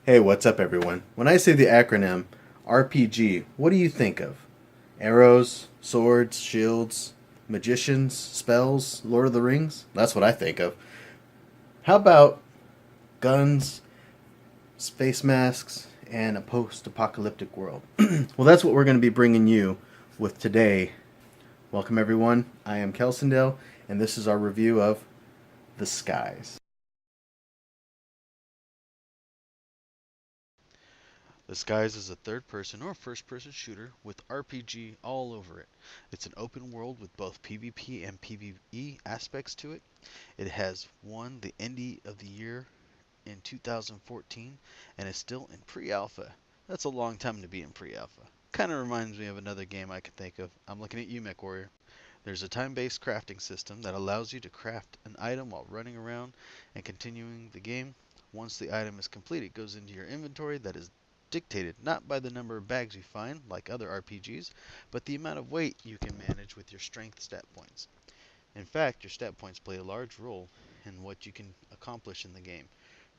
Hey, what's up, everyone? When I say the acronym RPG, what do you think of? Arrows, swords, shields, magicians, spells, Lord of the Rings? That's what I think of. How about guns, space masks, and a post apocalyptic world? Well, that's what we're going to be bringing you with today. Welcome, everyone. I am Kelsendale, and this is our review of The Skies. The Skies is a third person or first person shooter with RPG all over it. It's an open world with both PvP and PvE aspects to it. It has won the Indie of the Year in 2014 and is still in pre alpha. That's a long time to be in pre alpha. Kind of reminds me of another game I can think of. I'm looking at you, MechWarrior. There's a time based crafting system that allows you to craft an item while running around and continuing the game. Once the item is complete, it goes into your inventory that is dictated not by the number of bags you find, like other RPGs, but the amount of weight you can manage with your strength stat points. In fact, your stat points play a large role in what you can accomplish in the game.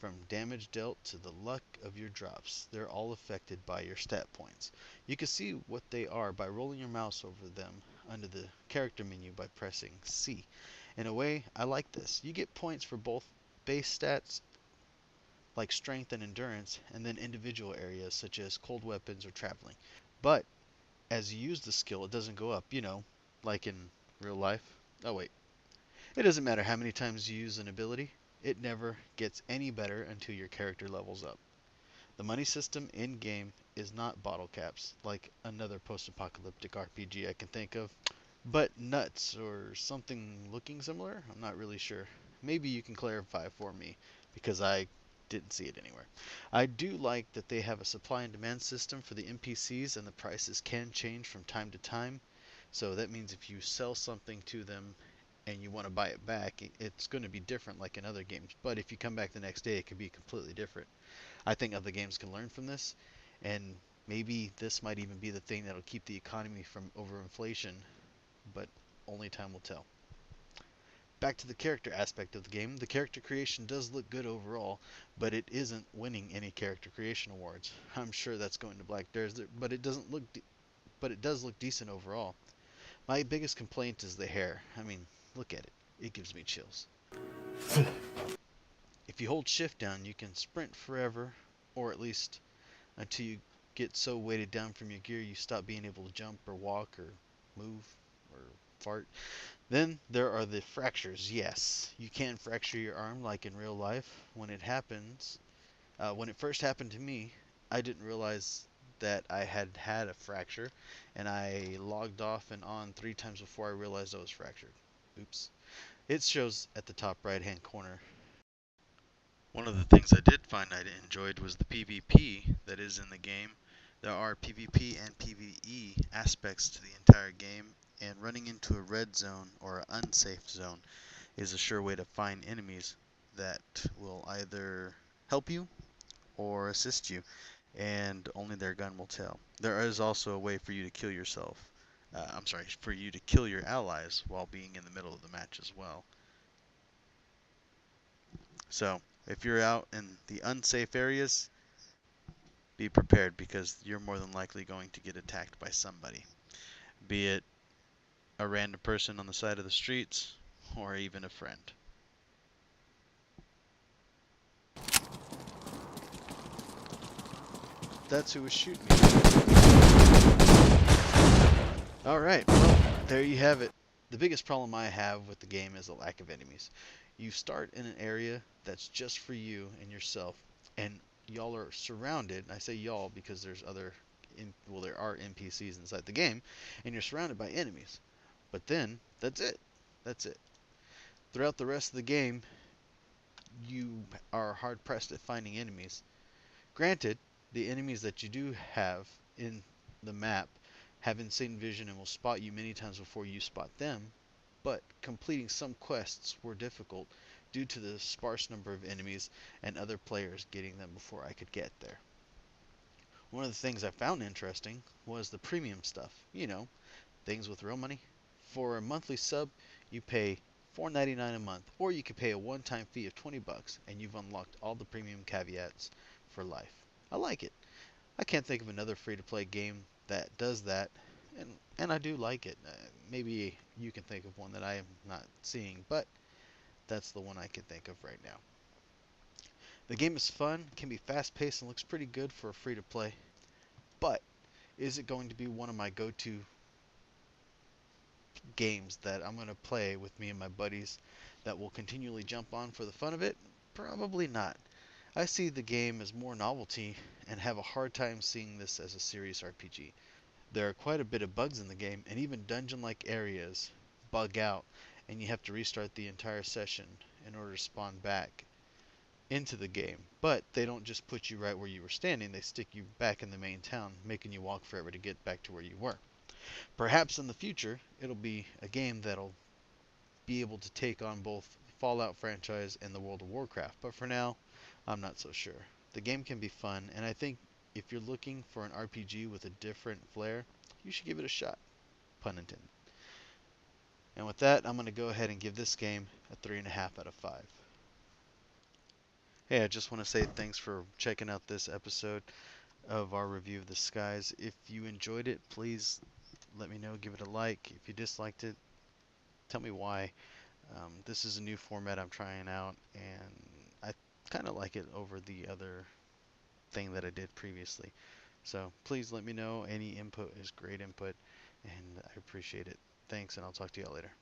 From damage dealt to the luck of your drops, they're all affected by your stat points. You can see what they are by rolling your mouse over them under the character menu by pressing C. In a way, I like this. You get points for both base stats like strength and endurance, and then individual areas such as cold weapons or traveling. But as you use the skill, it doesn't go up, like in real life. Oh, wait. It doesn't matter how many times you use an ability, it never gets any better until your character levels up. The money system in game is not bottle caps, like another post apocalyptic RPG I can think of, but nuts or something looking similar? I'm not really sure. Maybe you can clarify for me because I didn't see it anywhere. I do like that they have a supply and demand system for the NPCs and the prices can change from time to time. So that means if you sell something to them and you want to buy it back, it's going to be different like in other games. But if you come back the next day, it could be completely different. I think other games can learn from this, and maybe this might even be the thing that'll keep the economy from overinflation, but only time will tell. Back to the character aspect of the game, the character creation does look good overall, but it isn't winning any character creation awards. I'm sure that's going to Black Desert, but it doesn't look but it does look decent overall. My biggest complaint is the hair. I mean, look at it. It gives me chills. If you hold shift down, you can sprint forever, or at least until you get so weighted down from your gear you stop being able to jump or walk or move or fart. Then there are the fractures. Yes, you can fracture your arm like in real life. When it first happened to me, I didn't realize that I had had a fracture, and I logged off and on 3 times before I realized I was fractured. Oops. It shows at the top right hand corner. One of the things I did find I enjoyed was the PvP that is in the game. There are PvP and PvE aspects to the entire game, and running into a red zone or an unsafe zone is a sure way to find enemies that will either help you or assist you, and only their gun will tell. There is also a way for you to kill yourself. I'm sorry, for you to kill your allies while being in the middle of the match as well. So, if you're out in the unsafe areas, be prepared because you're more than likely going to get attacked by somebody, be it a random person on the side of the streets or even a friend. That's who was shooting me. Alright, well, there you have it. The biggest problem I have with the game is the lack of enemies. You start in an area that's just for you and yourself, and y'all are surrounded. I say y'all because there are NPCs inside the game, and you're surrounded by enemies. But then, that's it. That's it. Throughout the rest of the game, you are hard pressed at finding enemies. Granted, the enemies that you do have in the map have insane vision and will spot you many times before you spot them, but completing some quests were difficult due to the sparse number of enemies and other players getting them before I could get there. One of the things I found interesting was the premium stuff. Things with real money. For a monthly sub, you pay $4.99 a month, or you could pay a one-time fee of $20 and you've unlocked all the premium caveats for life. I like it. I can't think of another free-to-play game that does that, and I do like it. Maybe you can think of one that I am not seeing, but that's the one I can think of right now. The game is fun, can be fast-paced, and looks pretty good for a free-to-play. But is it going to be one of my go-to games that I'm going to play with me and my buddies that will continually jump on for the fun of it? Probably not. I see the game as more novelty and have a hard time seeing this as a serious RPG. There are quite a bit of bugs in the game, and even dungeon-like areas bug out, and you have to restart the entire session in order to spawn back into the game. But they don't just put you right where you were standing, they stick you back in the main town, making you walk forever to get back to where you were. Perhaps in the future, it'll be a game that'll be able to take on both Fallout franchise and the World of Warcraft, but for now, I'm not so sure. The game can be fun, and I think if you're looking for an RPG with a different flair, you should give it a shot. Pun intended. And with that, I'm going to go ahead and give this game a 3.5 out of 5. Hey, I just want to say thanks for checking out this episode of our review of the skies. If you enjoyed it, please let me know. Give it a like. If you disliked it, tell me why. This is a new format I'm trying out, and I kind of like it over the other thing that I did previously. So please let me know. Any input is great input, and I appreciate it. Thanks, and I'll talk to y'all later.